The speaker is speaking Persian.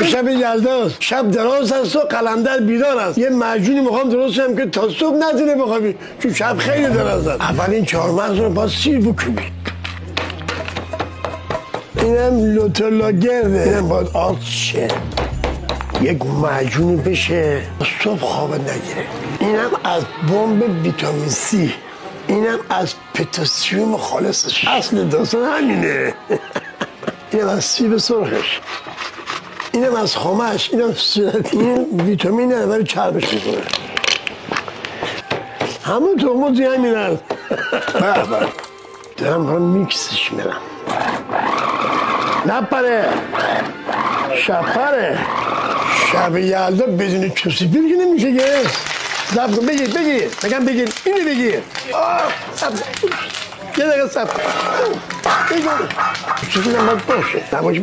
شب یلداست. شب دراز هست و قلندر بیدار است. یه معجونی میخوام درست کنم که تا صبح نتونه بخوابی، چون شب خیلی دراز است. اول این چهارمغز رو با سیر بکوبی. اینم لوتلا گرده. اینم باید آرد شه. یک معجونی بشه صبح خواب نگیره. اینم از بمب ویتامین سی. اینم از پتاسیم خالصش. اصل داستان همینه. اینم از سیب سرخش. اینم از خامش. اینم صورت. این ویتامین نه برای چربش میکنه. همون تخموزی همین هست. بله دارم برای میکسش میرم. نپره شپره. شب یلدا بدون چوسیپی که نمیشه که. صبر کن بگیر بگم بگیر اینو بگیر. یه دقیقه صبر کن. بگیر چوسیپی هم باید باشه. نباشه